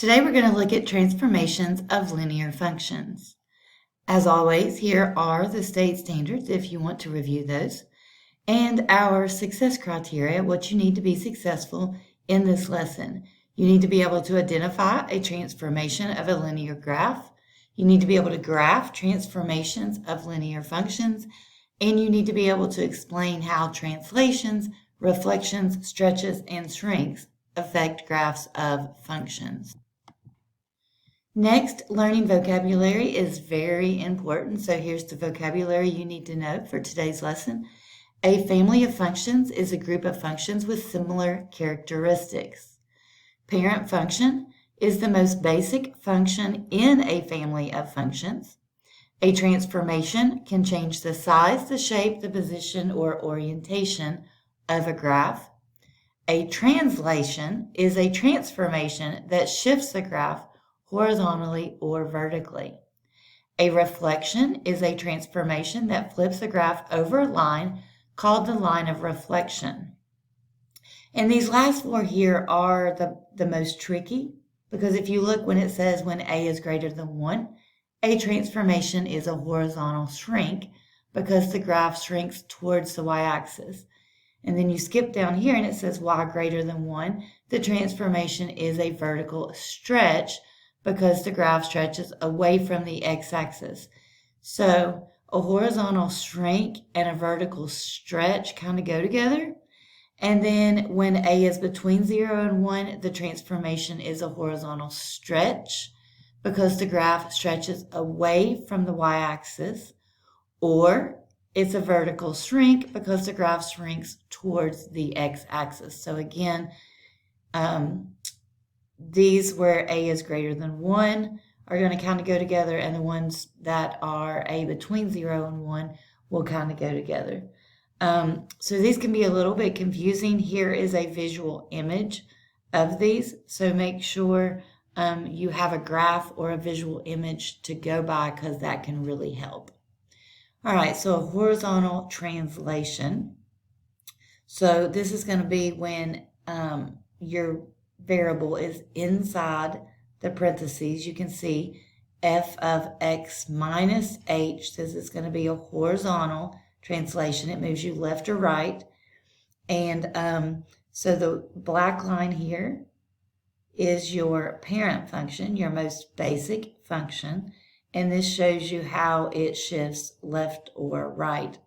Today we're going to look at transformations of linear functions. As always, here are the state standards if you want to review those, and our success criteria, what you need to be successful in this lesson. You need to be able to identify a transformation of a linear graph. You need to be able to graph transformations of linear functions, and you need to be able to explain how translations, reflections, stretches, and shrinks affect graphs of functions. Next, learning vocabulary is very important. So here's the vocabulary you need to know for today's lesson. A family of functions is a group of functions with similar characteristics. Parent function is the most basic function in a family of functions. A transformation can change the size, the shape, the position, or orientation of a graph. A translation is a transformation that shifts the graph horizontally or vertically. A reflection is a transformation that flips a graph over a line called the line of reflection. And these last four here are the most tricky, because if you look when it says when A is greater than 1, a transformation is a horizontal shrink because the graph shrinks towards the y-axis. And then you skip down here and it says y greater than 1. The transformation is a vertical stretch because the graph stretches away from the x-axis. So a horizontal shrink and a vertical stretch kind of go together. And then when A is between 0 and 1, the transformation is a horizontal stretch because the graph stretches away from the y-axis, or it's a vertical shrink because the graph shrinks towards the x-axis. So again, these where A is greater than 1 are going to kind of go together, and the ones that are A between 0 and 1 will kind of go together. So these can be a little bit confusing. Here is a visual image of these, so make sure you have a graph or a visual image to go by, because that can really help. All right, so a horizontal translation. So this is going to be when your variable is inside the parentheses. You can see f of x minus h. This is going to be a horizontal translation. It moves you left or right. And so the black line here is your parent function, your most basic function. And this shows you how it shifts left or right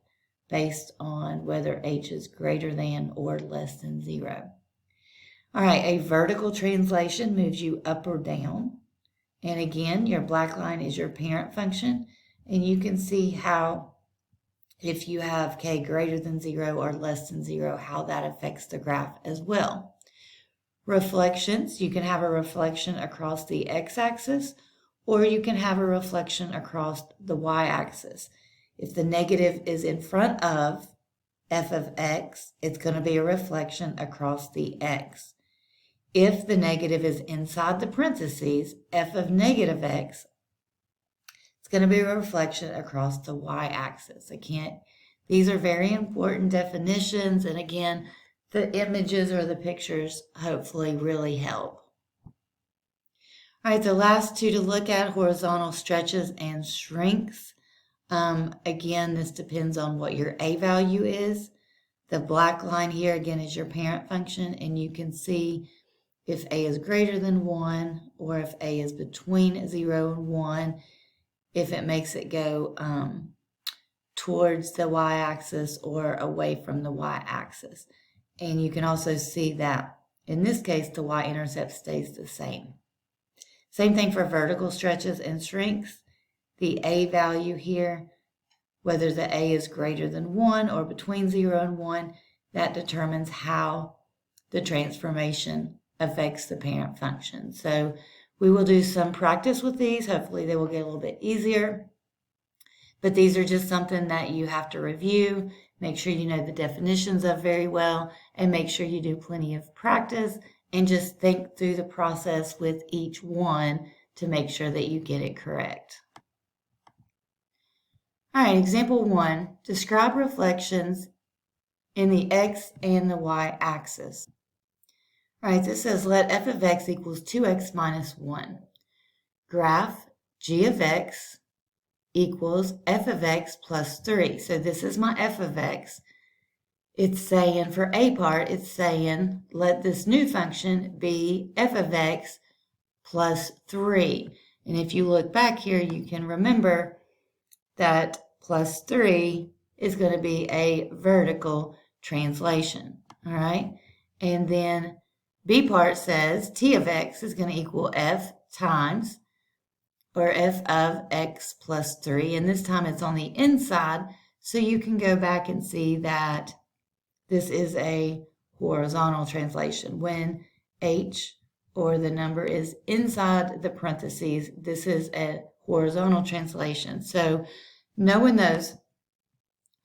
based on whether h is greater than or less than 0. All right, a vertical translation moves you up or down. And again, your black line is your parent function. And you can see how, if you have k greater than 0 or less than 0, how that affects the graph as well. Reflections, you can have a reflection across the x-axis, or you can have a reflection across the y-axis. If the negative is in front of f of x, it's going to be a reflection across the x. If the negative is inside the parentheses, f of negative x, it's going to be a reflection across the y-axis. These are very important definitions, and again, the images or the pictures hopefully really help. All right, the last two to look at, horizontal stretches and shrinks. Again, this depends on what your A value is. The black line here, again, is your parent function, and you can see if A is greater than 1, or if A is between 0 and 1, if it makes it go towards the y-axis or away from the y-axis. And you can also see that in this case, the y-intercept stays the same. Same thing for vertical stretches and shrinks. The A value here, whether the A is greater than 1 or between 0 and 1, that determines how the transformation affects the parent function. So we will do some practice with these. Hopefully they will get a little bit easier. But these are just something that you have to review. Make sure you know the definitions of very well, and make sure you do plenty of practice and just think through the process with each one to make sure that you get it correct. All right, example 1, describe reflections in the x and the y axis. All right, this says let f of x equals 2x minus 1. Graph g of x equals f of x plus 3. So this is my f of x. It's saying, for a part, it's saying let this new function be f of x plus 3. And if you look back here, you can remember that plus 3 is going to be a vertical translation. All right? And then B part says t of x is going to equal f times, or f of x plus 3. And this time it's on the inside, so you can go back and see that this is a horizontal translation. When h, or the number, is inside the parentheses, this is a horizontal translation. So knowing those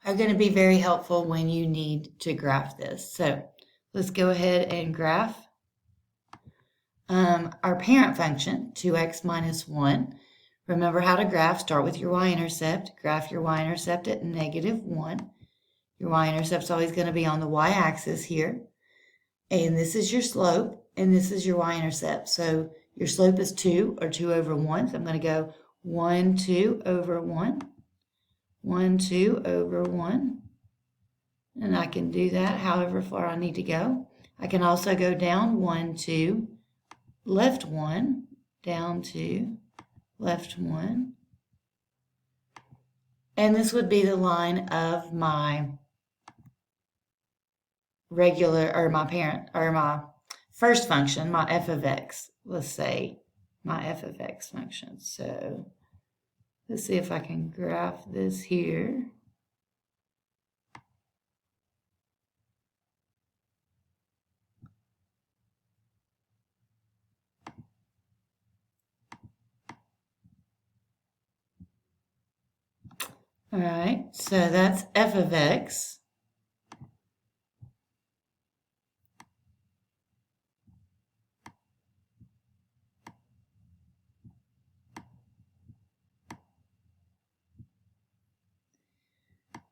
are going to be very helpful when you need to graph this. So let's go ahead and graph our parent function, 2x minus 1. Remember how to graph. Start with your y-intercept. Graph your y-intercept at -1. Your y-intercept is always going to be on the y-axis here. And this is your slope, and this is your y-intercept. So your slope is 2, or 2 over 1. So I'm going to go 1, 2 over 1. 1, 2 over 1. And I can do that however far I need to go. I can also go down 1, 2, left 1, down 2, left 1. And this would be the line of my regular, or my parent, or my first function, my f of x. Let's say my f of x function. So let's see if I can graph this here. All right, so that's f of x.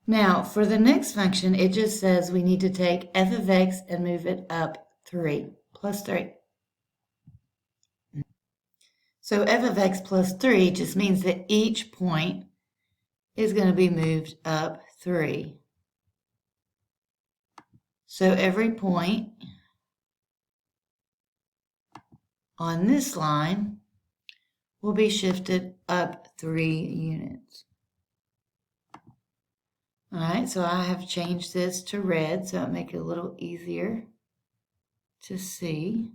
Now, for the next function, it just says we need to take f of x and move it up 3, plus 3. So f of x plus 3 just means that each point is going to be moved up 3. So every point on this line will be shifted up 3 units. All right, so I have changed this to red so it'll make it a little easier to see.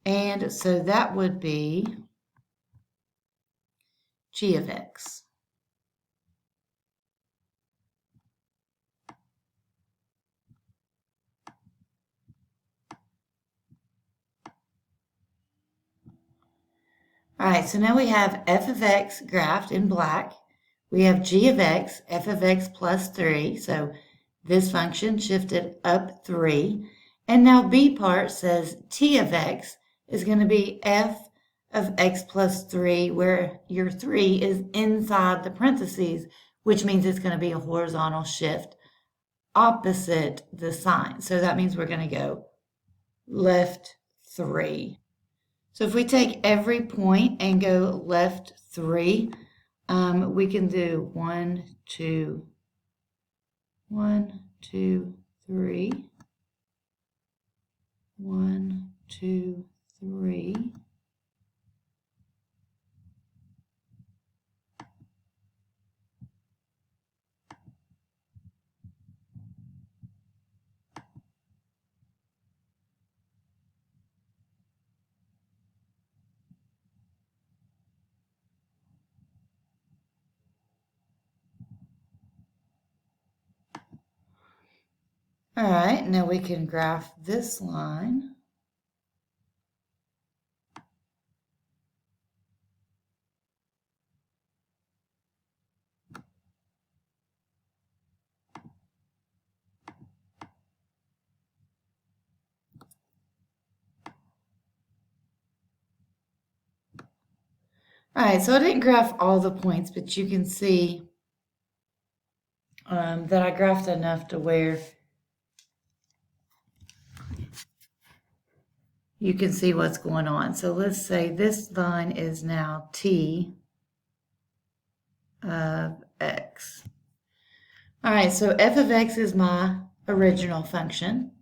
And so that would be g of x. All right, so now we have f of x graphed in black. We have g of x, f of x plus 3. So this function shifted up 3. And now B part says t of x is going to be f of x plus 3, where your 3 is inside the parentheses, which means it's going to be a horizontal shift opposite the sign. So that means we're going to go left 3. So if we take every point and go left 3, we can do 1, 2, 1, 2, 3, 1, 2, 3. All right, now we can graph this line. All right, so I didn't graph all the points, but you can see that I graphed enough to where you can see what's going on. So let's say this line is now t of x. All right, so f of x is my original function,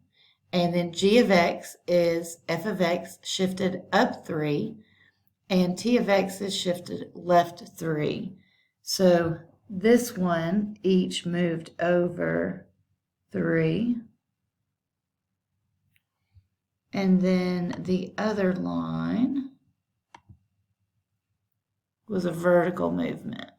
and then g of x is f of x shifted up 3, and t of x is shifted left 3. So this one each moved over 3. And then the other line was a vertical movement.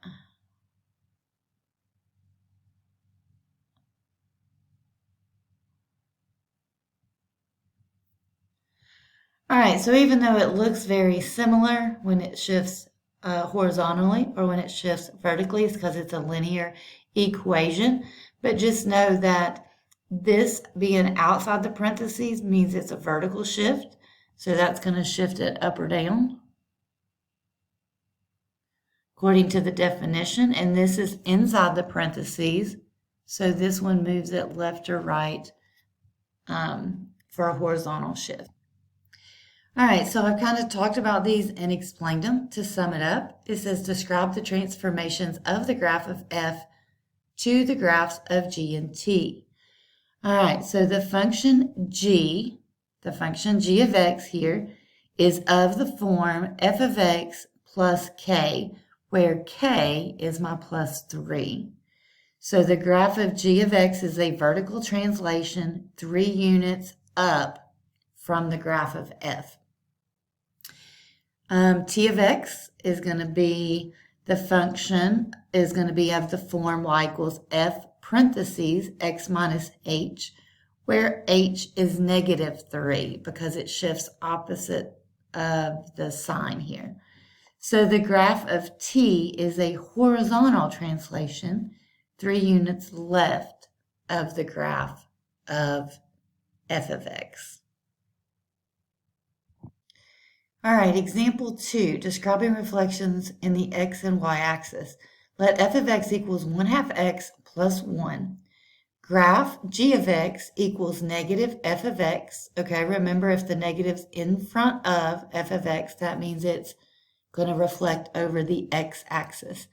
All right, so even though it looks very similar when it shifts horizontally or when it shifts vertically, it's because it's a linear equation. But just know that this being outside the parentheses means it's a vertical shift. So that's going to shift it up or down according to the definition. And this is inside the parentheses. So this one moves it left or right for a horizontal shift. All right, so I've kind of talked about these and explained them. To sum it up, it says describe the transformations of the graph of f to the graphs of g and t. All right, so the function g of x here is of the form f of x plus k, where k is my plus 3. So the graph of g of x is a vertical translation 3 units up from the graph of f. T of x is going to be, the function is going to be of the form y equals f parentheses x minus h, where h is negative 3 because it shifts opposite of the sign here. So the graph of t is a horizontal translation 3 units left of the graph of f of x. All right, example 2, describing reflections in the x and y axis. Let f of x equals 1/2 x plus 1. Graph g of x equals negative f of x. Okay, remember if the negative's in front of f of x, that means it's going to reflect over the x-axis.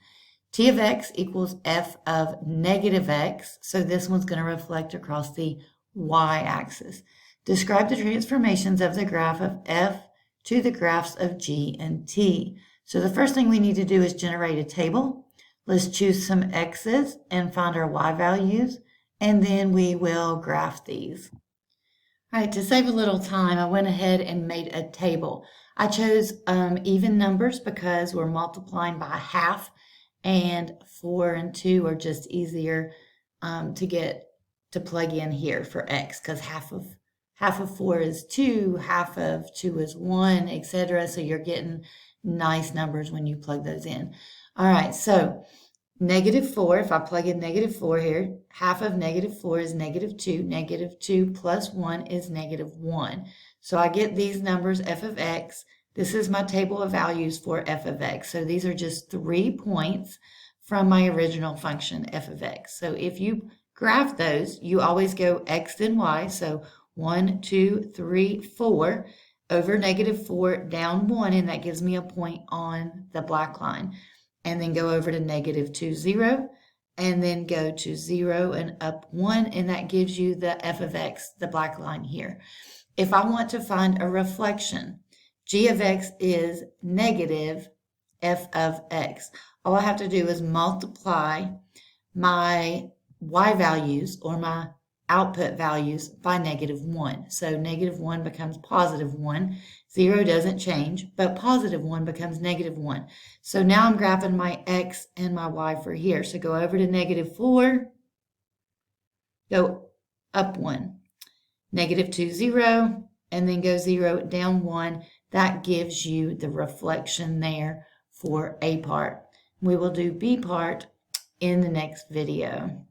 T of x equals f of negative x, so this one's going to reflect across the y-axis. Describe the transformations of the graph of f to the graphs of g and t. So the first thing we need to do is generate a table. Let's choose some x's and find our y values, and then we will graph these. All right, to save a little time, I went ahead and made a table. I chose even numbers because we're multiplying by half, and 4 and 2 are just easier to plug in here for x, because half of 4 is 2, half of 2 is 1, etc. So you're getting nice numbers when you plug those in. All right, so -4, if I plug in -4 here, half of -4 is -2. -2 plus 1 is -1. So I get these numbers, f of x. This is my table of values for f of x. So these are just 3 points from my original function, f of x. So if you graph those, you always go x then y. So 1, 2, 3, 4 over -4 down 1, and that gives me a point on the black line. And then go over to -2, 0, and then go to 0 and up 1, and that gives you the f of x, the black line here. If I want to find a reflection, g of x is negative f of x. All I have to do is multiply my y values, or my output values, by -1. So -1 becomes +1. 0 doesn't change, but +1 becomes -1. So now I'm graphing my x and my y for here. So go over to -4, go up 1, -2, 0, and then go 0 down 1. That gives you the reflection there for A part. We will do B part in the next video.